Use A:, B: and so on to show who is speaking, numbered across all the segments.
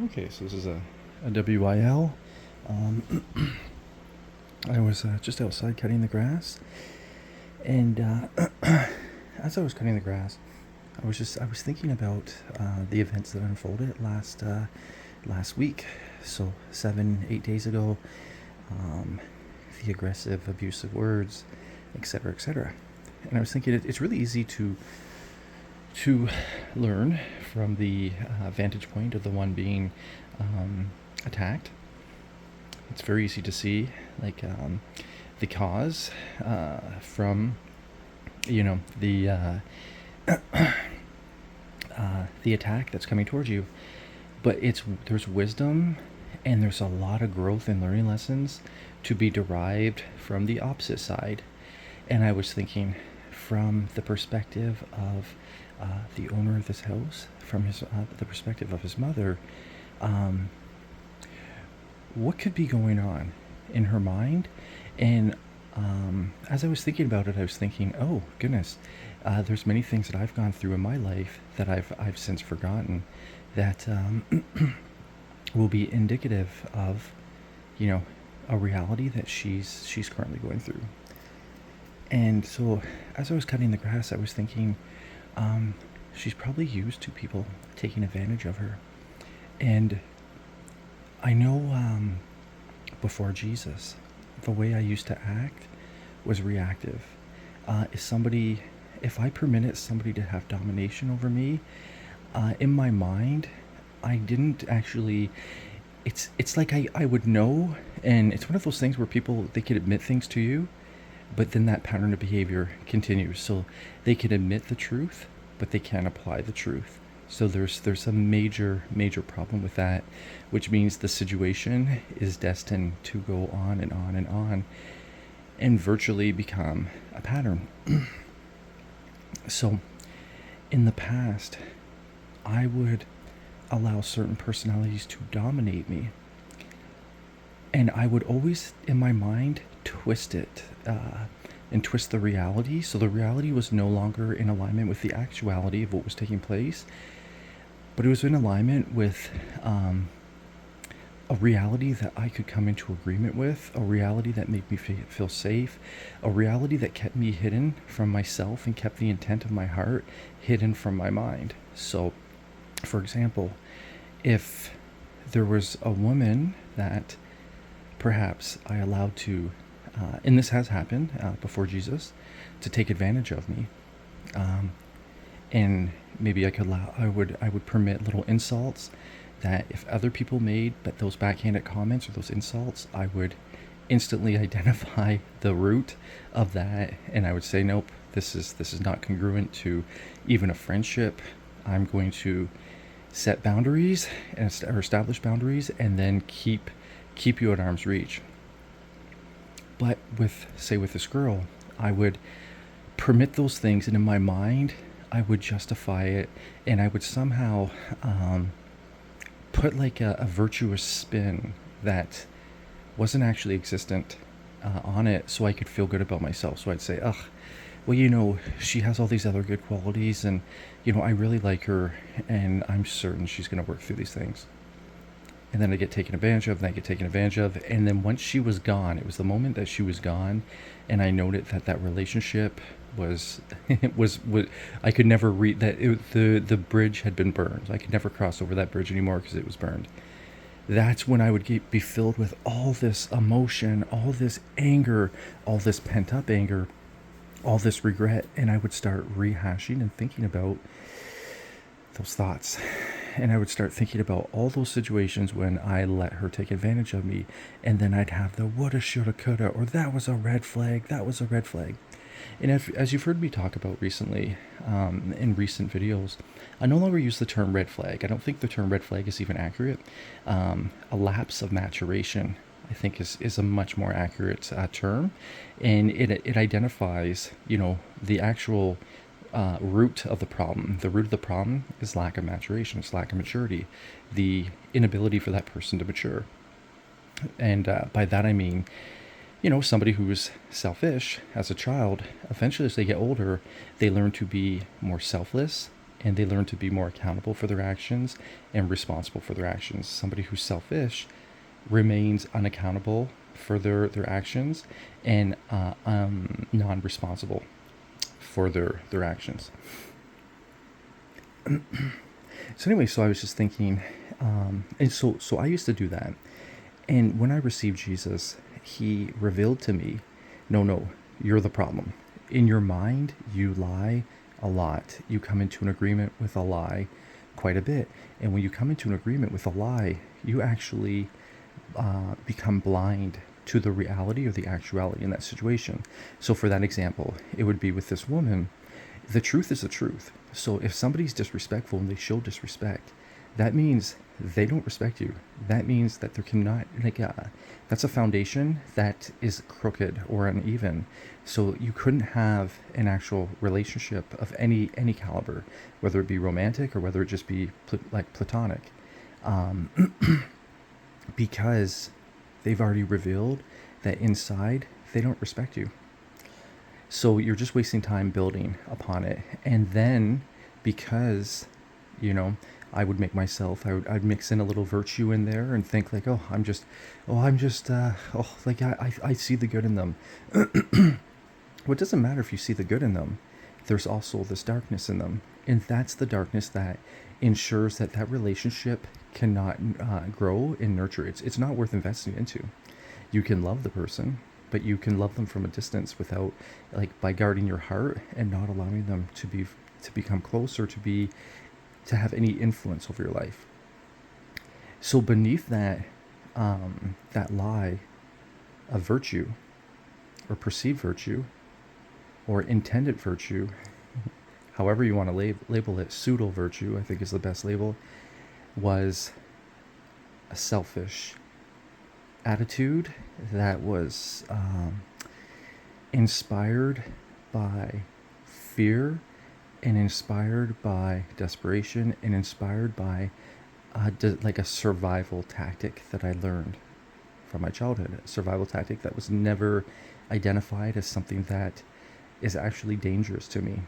A: Okay, so this is a WIL. Um, I was just outside cutting the grass, and as I was cutting the grass, I was thinking about the events that unfolded last week. So 7, 8 days ago, um, the aggressive, abusive words, etc., etc. And I was thinking it's really easy to learn from the vantage point of the one being attacked. It's very easy to see, like the cause from the attack that's coming towards you. But there's wisdom and there's a lot of growth and learning lessons to be derived from the opposite side. And I was thinking from the perspective of the owner of this house, from the perspective of his mother, um, what could be going on in her mind? And as I was thinking about it, I was thinking, oh goodness, there's many things that I've gone through in my life that I've since forgotten that will be indicative of, you know, a reality that she's currently going through. And so, as I was cutting the grass, I was thinking, um, she's probably used to people taking advantage of her. And I know before Jesus, the way I used to act was reactive. If I permitted somebody to have domination over me, in my mind, I didn't actually. It's like I would know, and it's one of those things where people they could admit things to you, but then that pattern of behavior continues. So they can admit the truth, but they can't apply the truth. So there's a major problem with that, which means the situation is destined to go on and on and on, and virtually become a pattern. So in the past, I would allow certain personalities to dominate me, and I would always, in my mind, twist it and twist the reality. So the reality was no longer in alignment with the actuality of what was taking place, but it was in alignment with a reality that I could come into agreement with, a reality that made me feel safe, a reality that kept me hidden from myself and kept the intent of my heart hidden from my mind. So, for example, if there was a woman that perhaps I allowed to, and this has happened before Jesus, to take advantage of me, and maybe I would permit little insults that if other people made, but those backhanded comments or those insults, I would instantly identify the root of that, and I would say, nope, this is not congruent to even a friendship. I'm going to set boundaries or establish boundaries, and then keep you at arm's reach. But with this girl, I would permit those things, and in my mind, I would justify it, and I would somehow put like a virtuous spin that wasn't actually existent on it, so I could feel good about myself. So I'd say, ugh, well, she has all these other good qualities, and I really like her, and I'm certain she's going to work through these things. And then I get taken advantage of, and I get taken advantage of, and then once she was gone, it was the moment that she was gone, and I noted that relationship was was I could never read that the bridge had been burned. I could never cross over that bridge anymore because it was burned. That's when I would be filled with all this emotion, all this anger, all this pent up anger, all this regret, and I would start rehashing and thinking about those thoughts. And I would start thinking about all those situations when I let her take advantage of me, and then I'd have the woulda, shoulda, coulda, or that was a red flag, that was a red flag. And as you've heard me talk about recently, in recent videos, I no longer use the term red flag. I don't think the term red flag is even accurate. A lapse of maturation, I think, is a much more accurate term, and it identifies, the actual root of the problem. The root of the problem is lack of maturation. It's lack of maturity, the inability for that person to mature. And by that I mean, somebody who's selfish as a child, eventually as they get older, they learn to be more selfless and they learn to be more accountable for their actions and responsible for their actions. Somebody who's selfish remains unaccountable for their actions and non-responsible for their actions. So anyway, so I was just thinking, and so I used to do that. And when I received Jesus, he revealed to me, no, you're the problem. In your mind, you lie a lot. You come into an agreement with a lie quite a bit. And when you come into an agreement with a lie, you actually become blind to the reality or the actuality in that situation. So for that example, it would be with this woman. The truth is the truth. So if somebody's disrespectful and they show disrespect, that means they don't respect you. That means that there cannot, that's a foundation that is crooked or uneven. So you couldn't have an actual relationship of any caliber, whether it be romantic or whether it just be platonic, because they've already revealed that inside they don't respect you. So you're just wasting time building upon it. And then because, I would make myself, I'd mix in a little virtue in there and think like, I see the good in them. Well, it doesn't matter if you see the good in them. There's also this darkness in them. And that's the darkness that ensures that relationship cannot grow and nurture. It's not worth investing into. You can love the person, but you can love them from a distance without, by guarding your heart and not allowing them to become closer, to have any influence over your life. So beneath that lie of virtue, or perceived virtue, or intended virtue, however you want to label it, pseudo virtue, I think is the best label, was a selfish attitude that was inspired by fear and inspired by desperation and inspired by a survival tactic that I learned from my childhood. A survival tactic that was never identified as something that is actually dangerous to me.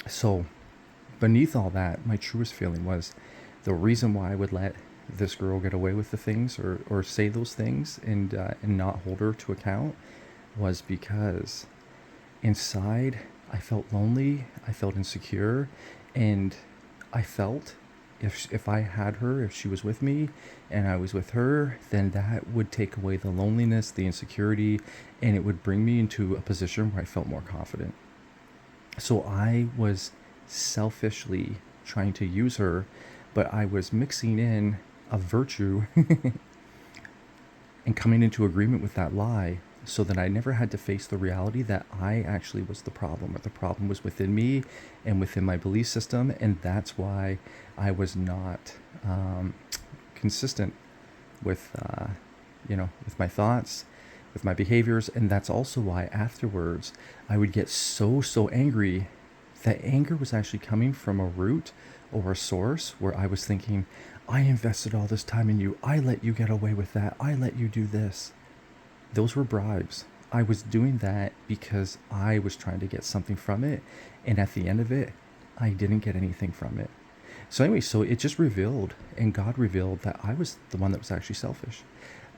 A: So beneath all that, my truest feeling was the reason why I would let this girl get away with the things or say those things and not hold her to account was because inside I felt lonely, I felt insecure, and I felt if I had her, if she was with me and I was with her, then that would take away the loneliness, the insecurity, and it would bring me into a position where I felt more confident. So I was selfishly trying to use her, but I was mixing in a virtue and coming into agreement with that lie so that I never had to face the reality that I actually was the problem, or the problem was within me and within my belief system. And that's why I was not consistent with, with my thoughts, with my behaviors. And that's also why afterwards I would get so angry. That anger was actually coming from a root or a source where I was thinking, I invested all this time in you. I let you get away with that. I let you do this. Those were bribes. I was doing that because I was trying to get something from it. And at the end of it, I didn't get anything from it. So anyway, so it just revealed, and God revealed that I was the one that was actually selfish.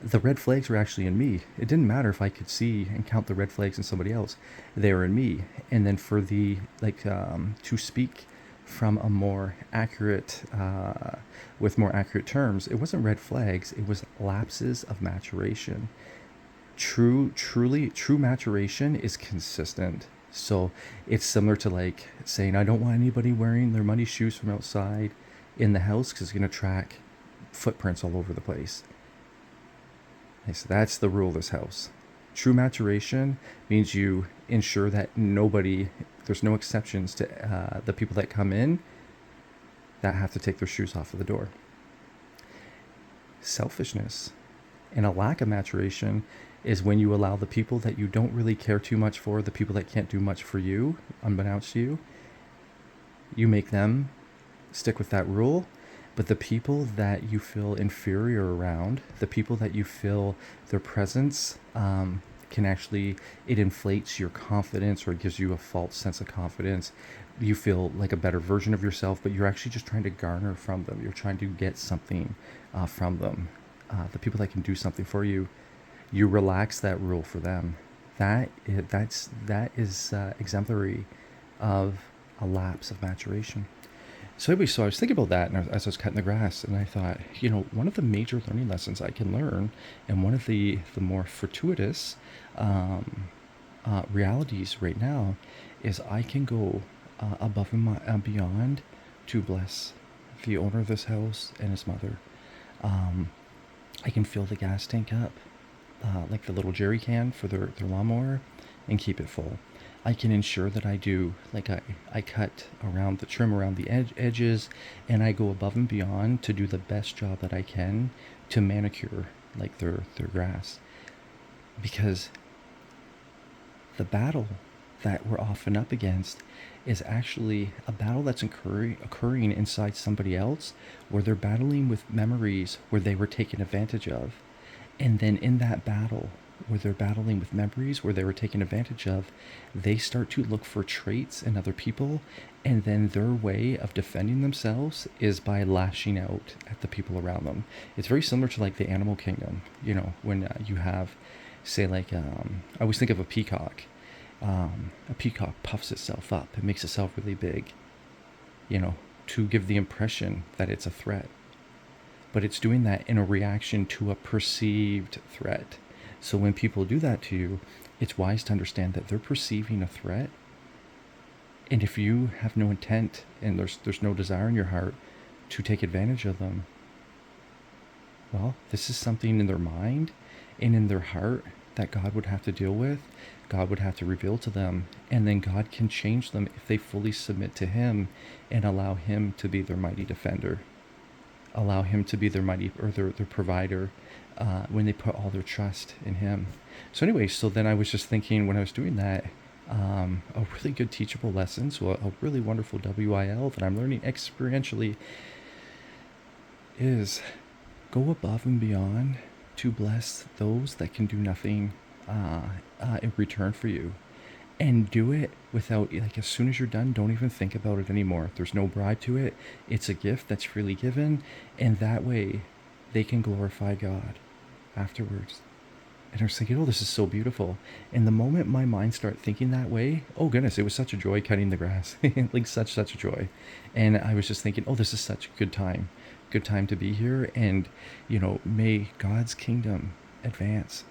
A: The red flags were actually in me. It didn't matter if I could see and count the red flags in somebody else. They were in me. And then for the, to speak from a more accurate, with more accurate terms, it wasn't red flags, it was lapses of maturation. True maturation is consistent. So it's similar to saying, I don't want anybody wearing their muddy shoes from outside in the house because it's going to track footprints all over the place. Okay, so that's the rule of this house. True maturation means you ensure that there's no exceptions to the people that come in that have to take their shoes off of the door. Selfishness and a lack of maturation is when you allow the people that you don't really care too much for, the people that can't do much for you, unbeknownst to you, you make them stick with that rule. But the people that you feel inferior around, the people that you feel their presence can actually, it inflates your confidence, or it gives you a false sense of confidence. You feel like a better version of yourself, but you're actually just trying to garner from them. You're trying to get something from them. The people that can do something for you, you relax that rule for them. That is exemplary of a lapse of maturation. So anyway, so I was thinking about that, and as I was cutting the grass, and I thought, one of the major learning lessons I can learn, and one of the more fortuitous realities right now, is I can go above and beyond to bless the owner of this house and his mother. I can fill the gas tank up, like the little jerry can for their lawnmower, and keep it full. I can ensure that I do, like I cut around the trim around the edges, and I go above and beyond to do the best job that I can to manicure like their grass. Because the battle that we're often up against is actually a battle that's occurring inside somebody else, where they're battling with memories where they were taken advantage of. And then in that battle, where they're battling with memories where they were taken advantage of, they start to look for traits in other people, and then their way of defending themselves is by lashing out at the people around them. It's very similar to like the animal kingdom, when you have, say, like, I always think of a peacock. A peacock puffs itself up, it makes itself really big, to give the impression that it's a threat. But it's doing that in a reaction to a perceived threat. So when people do that to you, it's wise to understand that they're perceiving a threat. And if you have no intent, and there's no desire in your heart to take advantage of them, well, this is something in their mind and in their heart that God would have to deal with. God would have to reveal to them, and then God can change them if they fully submit to Him and allow Him to be their mighty defender. Allow Him to be their mighty, or their provider, when they put all their trust in Him. So anyway, so then I was just thinking when I was doing that, a really good teachable lesson, so a really wonderful WIL that I'm learning experientially, is go above and beyond to bless those that can do nothing in return for you. And do it without, like, as soon as you're done, don't even think about it anymore. There's no bribe to it. It's a gift that's freely given, and that way they can glorify God afterwards. And I was thinking, oh, this is so beautiful. And the moment my mind started thinking that way, oh goodness, it was such a joy cutting the grass. Like such a joy. And I was just thinking, oh, this is such a good time to be here. And may God's kingdom advance